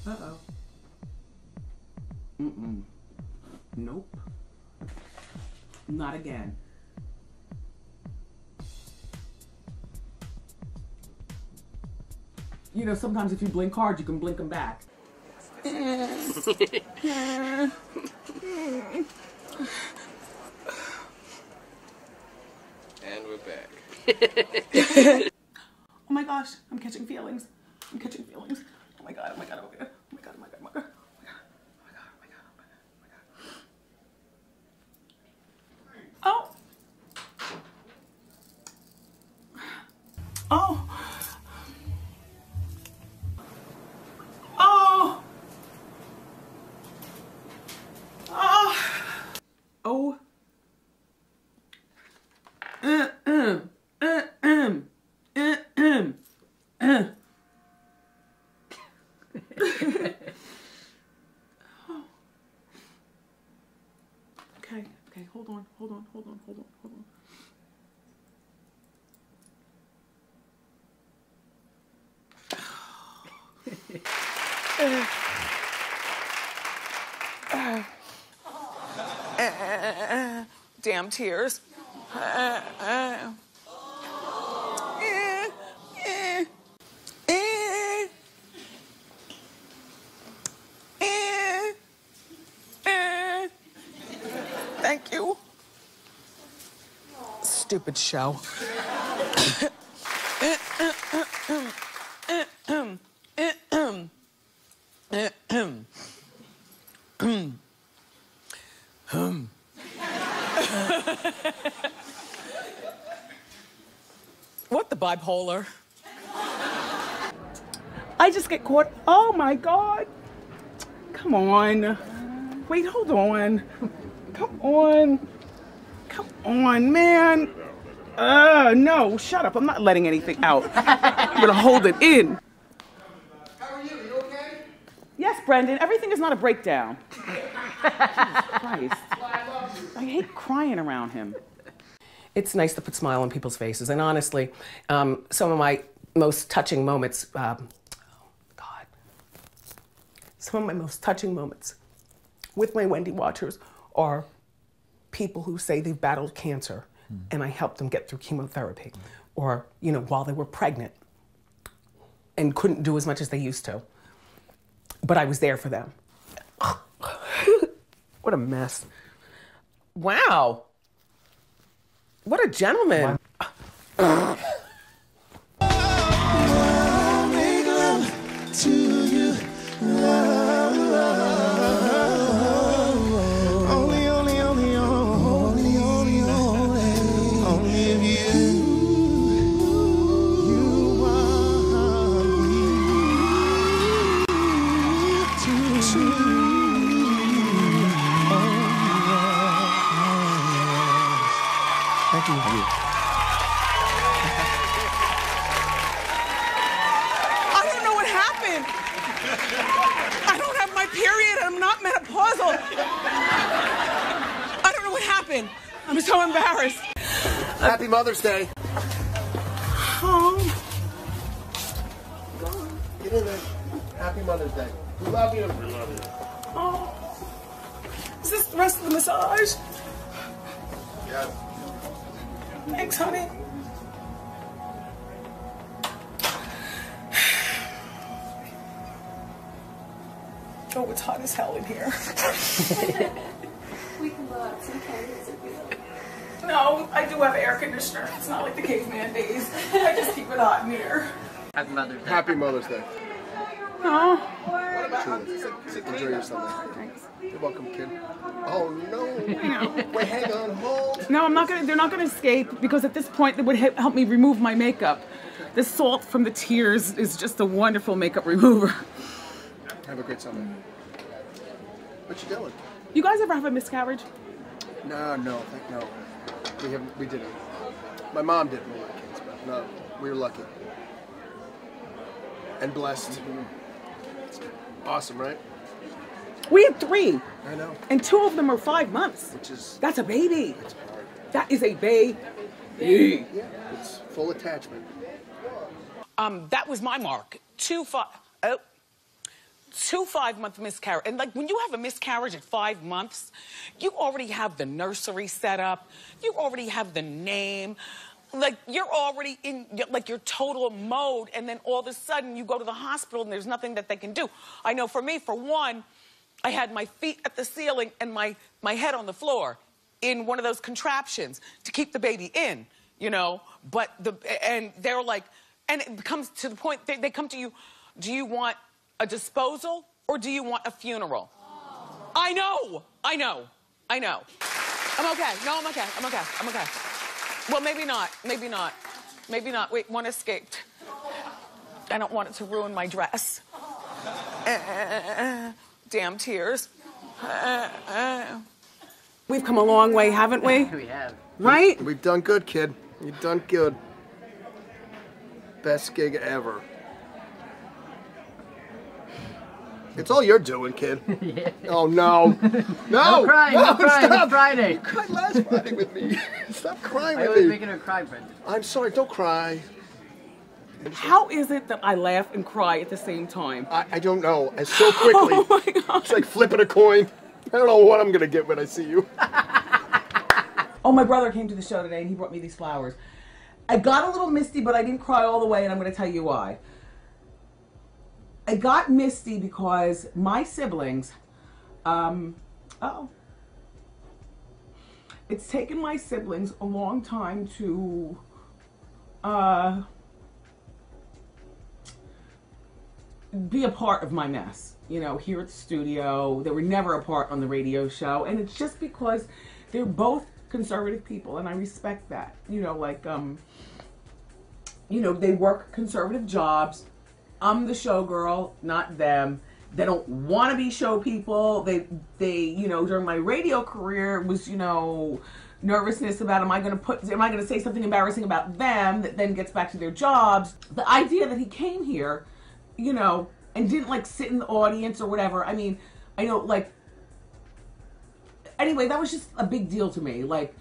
Uh-oh. Mm-mm. Nope. Not again. You know, sometimes if you blink hard, you can blink them back. And we're back. Oh my gosh, I'm catching feelings. I'm catching feelings. Oh my god, oh my god, oh my god, oh my god, oh my god, oh my god. Oh. Oh. Oh. Oh. Oh. Okay, hold on. Damn tears. Thank you. Stupid show. What the bipolar? I just get caught. Oh my God. Come on. Wait, hold on. Come on. Come on, man. No, shut up. I'm not letting anything out. I'm gonna hold it in. How are you? You okay? Yes, Brendan. Everything is not a breakdown. Jesus Christ. I hate crying around him. It's nice to put a smile on people's faces. And honestly, some of my most touching moments, some of my most touching moments with my Wendy watchers are people who say they've battled cancer and I helped them get through chemotherapy, or, you know, while they were pregnant and couldn't do as much as they used to, but I was there for them. What a mess. Wow. What a gentleman. I'll make love to you. Only of you. You want me to. Thank you. I don't know what happened. I don't have my period. I'm not menopausal. I don't know what happened. I'm so embarrassed. Happy Mother's Day. Oh. Get in there. Happy Mother's Day. We love you. We love you. Oh. Is this the rest of the massage? Yes. Thanks, honey. Oh, it's hot as hell in here. We can blow out some candles if you like. No, I do have air conditioner. It's not like the caveman days. I just keep it hot in here. Happy Mother's Day. Happy Mother's Day. No. Enjoy your Sunday. Thanks. You're welcome, kid. Oh no. I know. Wait, hang on, hold. No, I'm not gonna. They're not gonna escape because at this point they would help me remove my makeup. The salt from the tears is just a wonderful makeup remover. Have a great Sunday. What you doing? You guys ever have a miscarriage? No. We haven't. We didn't. My mom did when we were kids, but no, we were lucky and blessed. Awesome, right? We had 3. I know. And 2 of them are 5 months. Which is. That's a baby. It's hard. That is a baby. Yeah, it's full attachment. That was my mark. 2, 5. Oh. 2 5-month miscarriage. And like when you have a miscarriage at 5 months, you already have the nursery set up. You already have the name. Like you're already in like your total mode. And then all of a sudden you go to the hospital and there's nothing that they can do. I know for me, for one, I had my feet at the ceiling and my head on the floor in one of those contraptions to keep the baby in, you know. But and they're like, and it comes to the point, they come to you, do you want a disposal or do you want a funeral? Oh. I know. I'm okay. No, I'm okay. I'm okay. Well, maybe not. Wait, one escaped. I don't want it to ruin my dress. Damn tears. We've come a long way, haven't we? We have. Right? We've done good, kid. You've done good. Best gig ever. It's all you're doing, kid. Yeah. Oh, no. No! No crying, no crying. Stop. It's Friday. You cried last Friday with me. Stop crying I with always me. making her cry, Brenda. I'm sorry, don't cry. How is it that I laugh and cry at the same time? I don't know. And so quickly. Oh my God. It's like flipping a coin. I don't know what I'm going to get when I see you. Oh, my brother came to the show today and he brought me these flowers. I got a little misty, but I didn't cry all the way, and I'm going to tell you why. I got misty because my siblings, it's taken my siblings a long time to, be a part of my mess. You know, here at the studio, they were never a part on the radio show, and it's just because they're both conservative people, and I respect that. You know, like, you know, they work conservative jobs. I'm the showgirl, not them. They don't want to be show people. They, you know, during my radio career was, you know, nervousness about am I going to say something embarrassing about them that then gets back to their jobs. The idea that he came here, you know, and didn't like sit in the audience or whatever. I mean, I know, like, anyway, that was just a big deal to me. Like,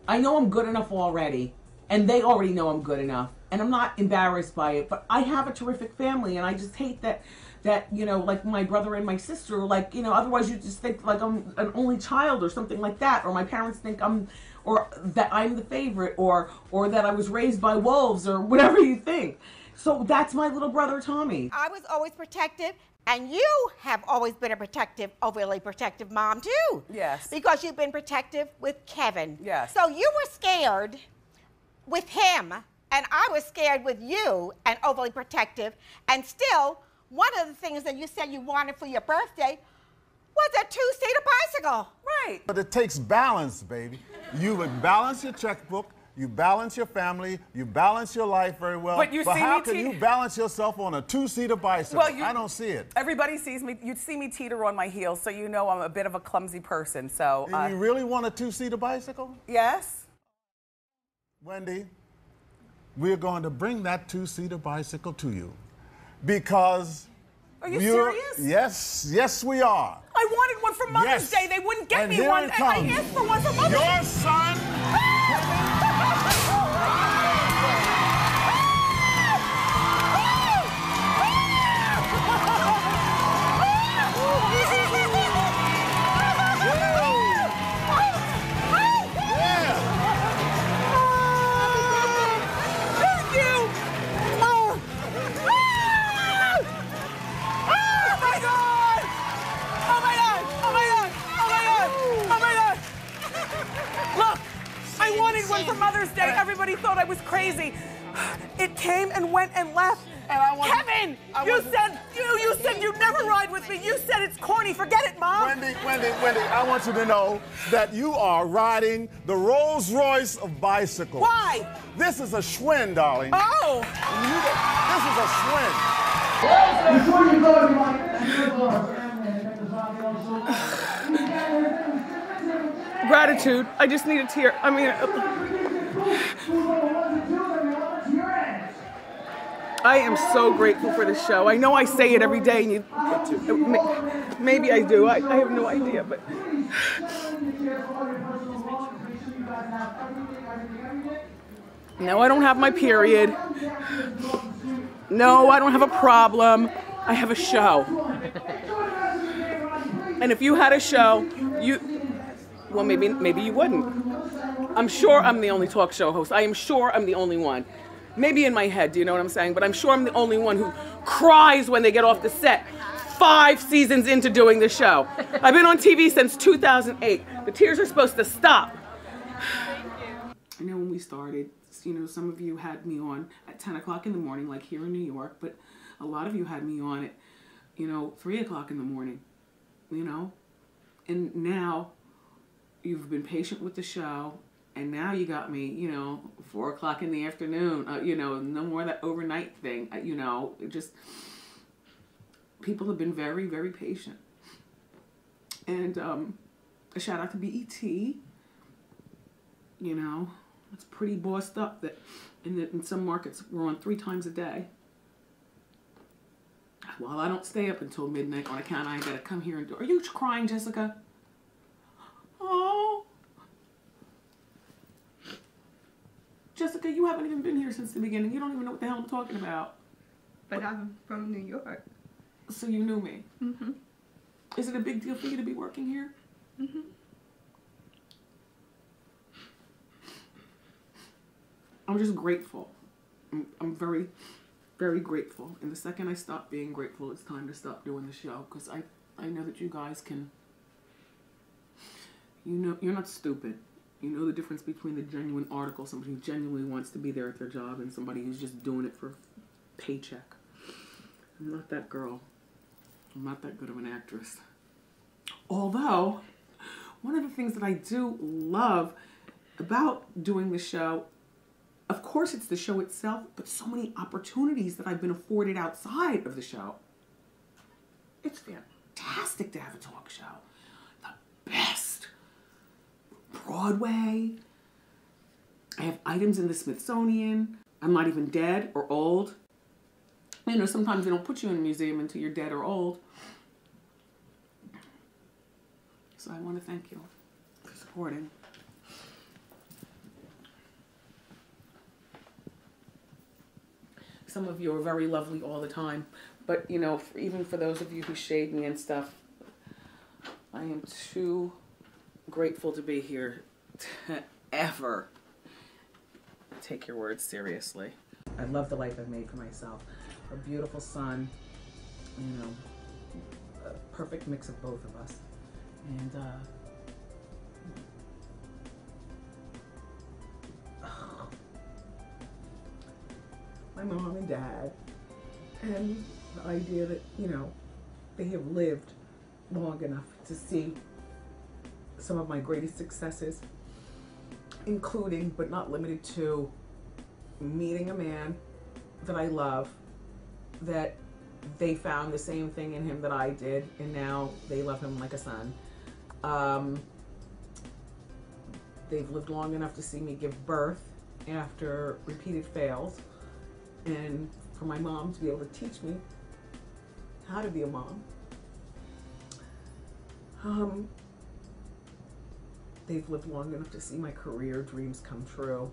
I know I'm good enough already, and they already know I'm good enough, and I'm not embarrassed by it, but I have a terrific family, and I just hate that, you know, like my brother and my sister, like, you know, otherwise you just think like I'm an only child or something like that, or my parents think or that I'm the favorite, or that I was raised by wolves, or whatever you think. So that's my little brother, Tommy. I was always protective, and you have always been a protective, overly protective mom too. Yes. Because you've been protective with Kevin. Yes. So you were scared with him, and I was scared with you and overly protective. And still, one of the things that you said you wanted for your birthday was a 2-seater bicycle. Right. But it takes balance, baby. You would balance your checkbook, you balance your family, you balance your life very well. But you see how me can you balance yourself on a 2-seater bicycle? Well, I don't see it. Everybody sees me. You'd see me teeter on my heels, so you know I'm a bit of a clumsy person. So. Do you really want a 2-seater bicycle? Yes. Wendy, we're going to bring that 2-seater bicycle to you because. Are you serious? Yes, we are. I wanted one for Mother's Day. They wouldn't get me one. I asked for one for Mother's Day. Your son. For Mother's Day, everybody thought I was crazy. It came and went and left. Kevin, you said you'd never ride with me. You said it's corny. Forget it, Mom. Wendy, I want you to know that you are riding the Rolls Royce of bicycles. Why? This is a Schwinn, darling. Oh. This is a Schwinn. Gratitude. I just need a tear. I mean, I am so grateful for the show. I know I say it every day, and maybe I do. I have no idea, but. No, I don't have my period. No, I don't have a problem. I have a show. And if you had a show, well, maybe you wouldn't. I'm sure I'm the only talk show host. I am sure I'm the only one. Maybe in my head, do you know what I'm saying? But I'm sure I'm the only one who cries when they get off the set 5 seasons into doing the show. I've been on TV since 2008. The tears are supposed to stop. I know when we started, you know, some of you had me on at 10 o'clock in the morning, like here in New York, but a lot of you had me on at, you know, 3 o'clock in the morning, you know? And now you've been patient with the show, and now you got me, you know, 4 o'clock in the afternoon, you know, no more of that overnight thing, you know, it just, people have been very, very patient. And a shout out to BET, you know, it's pretty bossed up that in some markets we're on 3 times a day. Well, I don't stay up until midnight on account I gotta come here and do. Are you crying, Jessica? Oh. Jessica, you haven't even been here since the beginning. You don't even know what the hell I'm talking about. But I'm from New York. So you knew me? Mm-hmm. Is it a big deal for you to be working here? Mm-hmm. I'm just grateful. I'm very, very grateful. And the second I stop being grateful, it's time to stop doing the show. Because I know that you guys can, you know, you're not stupid. You know the difference between the genuine article, somebody who genuinely wants to be there at their job, and somebody who's just doing it for a paycheck. I'm not that girl. I'm not that good of an actress. Although, one of the things that I do love about doing the show, of course it's the show itself, but so many opportunities that I've been afforded outside of the show. It's fantastic to have a talk show. The best. Broadway. I have items in the Smithsonian. I'm not even dead or old. You know, sometimes they don't put you in a museum until you're dead or old. So I want to thank you for supporting. Some of you are very lovely all the time, but you know, even for those of you who shade me and stuff, I am too grateful to be here to ever take your words seriously. I love the life I've made for myself. A beautiful son, you know, a perfect mix of both of us. And my mom and dad, and the idea that, you know, they have lived long enough to see some of my greatest successes, including, but not limited to, meeting a man that I love, that they found the same thing in him that I did, and now they love him like a son. They've lived long enough to see me give birth after repeated fails, and for my mom to be able to teach me how to be a mom. They've lived long enough to see my career dreams come true,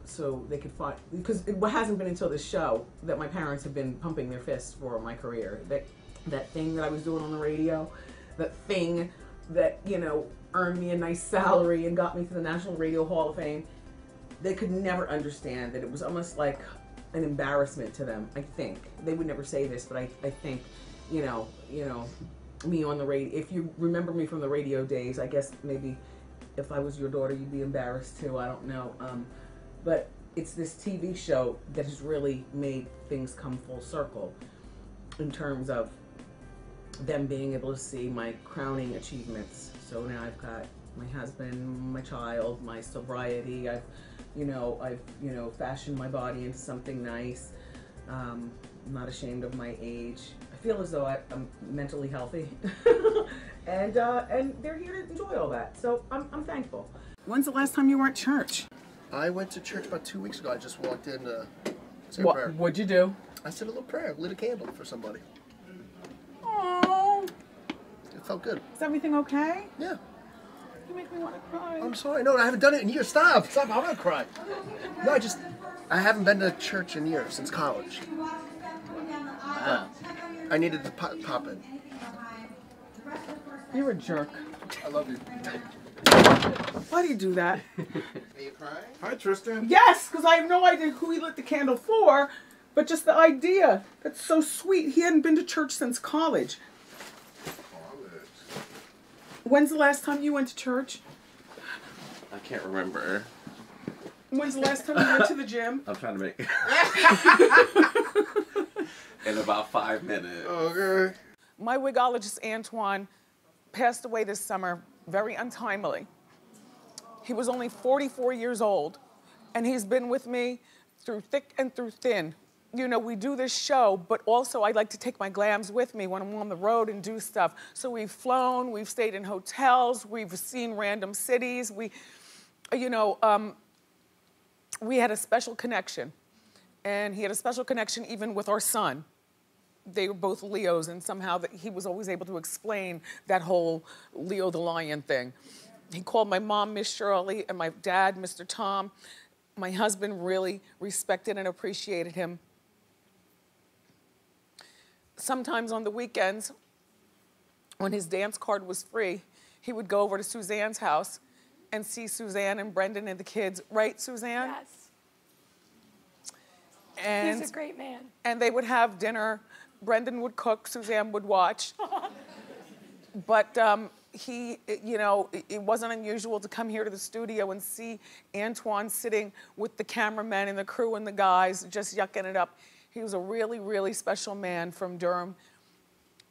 so they could find, because it hasn't been until this show that my parents have been pumping their fists for my career. That thing that I was doing on the radio, that thing that, you know, earned me a nice salary and got me to the National Radio Hall of Fame, they could never understand that it was almost like an embarrassment to them. I think they would never say this, but I think, you know, me on the radio, if you remember me from the radio days, I guess maybe if I was your daughter, you'd be embarrassed too. I don't know. But it's this TV show that has really made things come full circle in terms of them being able to see my crowning achievements. So now I've got my husband, my child, my sobriety. I've fashioned my body into something nice. I'm not ashamed of my age. I feel as though I'm mentally healthy. and they're here to enjoy all that. So I'm thankful. When's the last time you were at church? I went to church about 2 weeks ago. I just walked in to say a What, prayer. what'd you do? I said a little prayer, lit a candle for somebody. Oh, It felt good. is everything okay? Yeah. You make me want to cry. I'm sorry. No, I haven't done it in years. Stop. I'm gonna cry. No, I haven't been to church in years, since college. Wow. I needed to pop it. You're a jerk. I love you. Why do you do that? Are you crying? Hi, Tristan. Yes, because I have no idea who he lit the candle for, but just the idea. That's so sweet. He hadn't been to church since college. When's the last time you went to church? I can't remember. When's the last time you went to the gym? I'm trying to make in about 5 minutes. Okay. My wigologist, Antoine, passed away this summer, very untimely. He was only 44 years old, and he's been with me through thick and through thin. You know, we do this show, but also I like to take my glams with me when I'm on the road and do stuff. So we've flown, we've stayed in hotels, we've seen random cities. We had a special connection, and he had a special connection even with our son. They were both Leos, and somehow he was always able to explain that whole Leo the Lion thing. He called my mom Miss Shirley and my dad Mr. Tom. My husband really respected and appreciated him. Sometimes on the weekends, when his dance card was free, he would go over to Suzanne's house and see Suzanne and Brendan and the kids. Right, Suzanne? Yes. And he's a great man. And they would have dinner. Brendan would cook, Suzanne would watch. But it wasn't unusual to come here to the studio and see Antoine sitting with the cameramen and the crew and the guys just yucking it up. He was a really, really special man from Durham.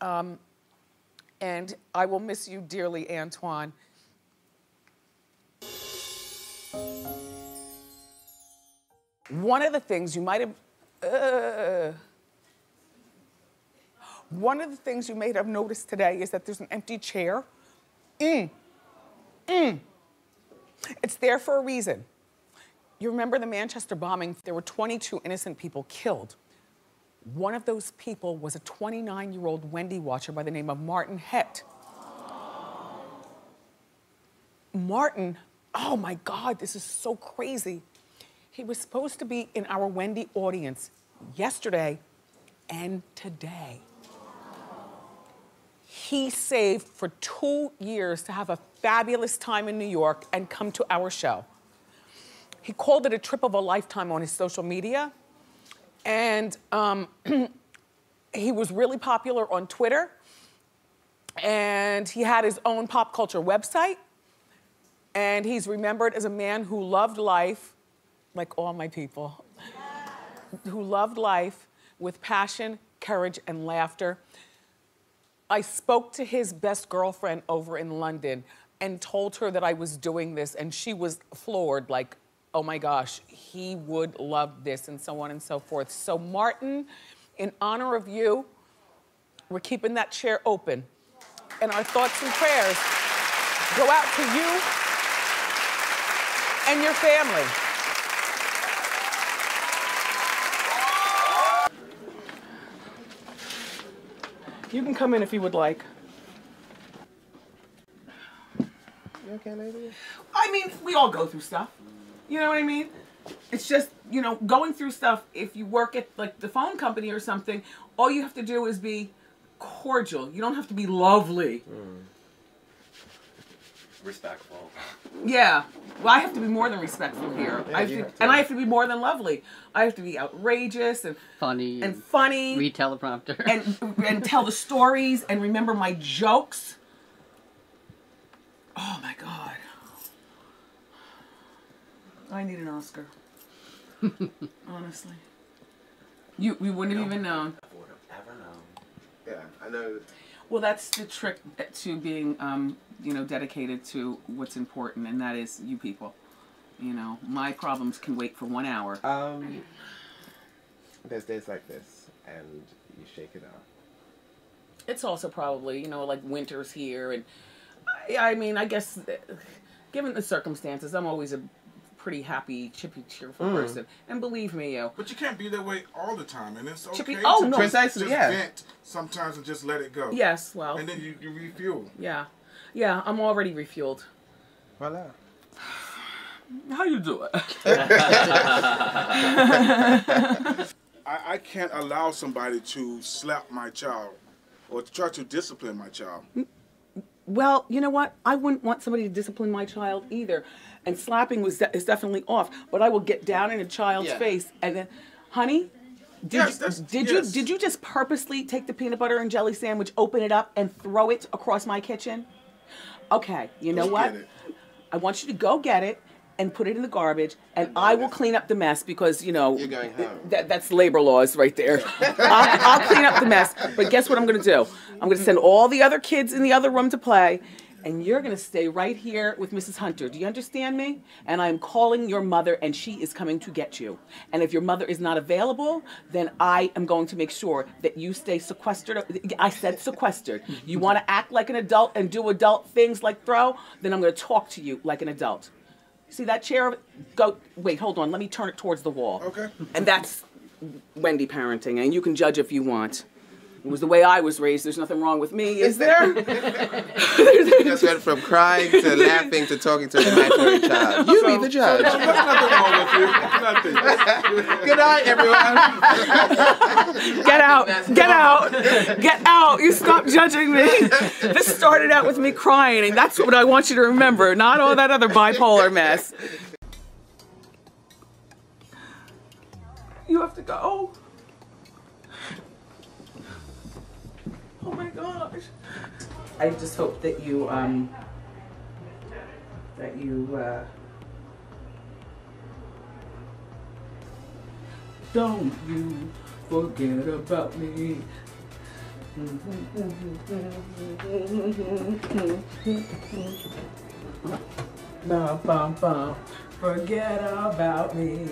And I will miss you dearly, Antoine. One of the things you might have, one of the things you may have noticed today is that there's an empty chair. It's there for a reason. You remember the Manchester bombing? There were 22 innocent people killed. One of those people was a 29-year-old Wendy watcher by the name of Martin Hett. Martin, oh my God, this is so crazy. He was supposed to be in our Wendy audience yesterday and today. He saved for 2 years to have a fabulous time in New York and come to our show. He called it a trip of a lifetime on his social media. And he was really popular on Twitter. And he had his own pop culture website. And he's remembered as a man who loved life, like all my people, who loved life with passion, courage, and laughter. I spoke to his best girlfriend over in London and told her that I was doing this, and she was floored, like, oh my gosh, he would love this, and so on and so forth. So Martin, in honor of you, we're keeping that chair open. And our thoughts and prayers go out to you and your family. You can come in if you would like. You okay, lady? I mean, we all go through stuff. You know what I mean? It's just, you know, going through stuff, if you work at like the phone company or something, all you have to do is be cordial. You don't have to be lovely. Respectful. Yeah. Well, I have to be more than respectful here. Yeah, and I have to be more than lovely. I have to be outrageous and funny. Read teleprompter. and tell the stories and remember my jokes. Oh my God. I need an Oscar. Honestly. You wouldn't have even known. I would have ever known. Yeah, I know. Well, that's the trick to being, you know, dedicated to what's important, and that is you people. You know, my problems can wait for 1 hour. There's days like this, and you shake it up. It's also probably, you know, like winter's here, and I mean, I guess, given the circumstances, I'm always a pretty happy, chippy, cheerful person. And believe me, yo. But you can't be that way all the time, and it's okay Chippy, to no, just vent sometimes and just let it go. Yes, well. And then you refuel. Yeah. Yeah, I'm already refueled. Voila. How you doing? I can't allow somebody to slap my child or to try to discipline my child. Well, you know what? I wouldn't want somebody to discipline my child either. And slapping is definitely off. But I will get down in a child's face and then, honey, did you just purposely take the peanut butter and jelly sandwich, open it up, and throw it across my kitchen? Okay, you know what? I want you to go get it and put it in the garbage, and I will clean up the mess because, you know, You're going home. That's labor laws right there. I'll clean up the mess, but guess what I'm going to do? I'm going to send all the other kids in the other room to play, and you're going to stay right here with Mrs. Hunter. Do you understand me? And I'm calling your mother, and she is coming to get you. And if your mother is not available, then I am going to make sure that you stay sequestered. I said sequestered. You want to act like an adult and do adult things like throw? Then I'm going to talk to you like an adult. See that chair? Go. Wait, hold on. Let me turn it towards the wall. Okay. And that's Wendy parenting, and you can judge if you want. It was the way I was raised. There's nothing wrong with me, is there? You just went from crying to laughing to talking to an imaginary child. You be the judge. There's nothing wrong with you. Nothing. Good night, everyone. Get out. Get out. Get out. You stop judging me. This started out with me crying, and that's what I want you to remember, not all that other bipolar mess. You have to go. Oh my gosh. I just hope that you, don't you forget about me. Bum, bum, bum. Forget about me.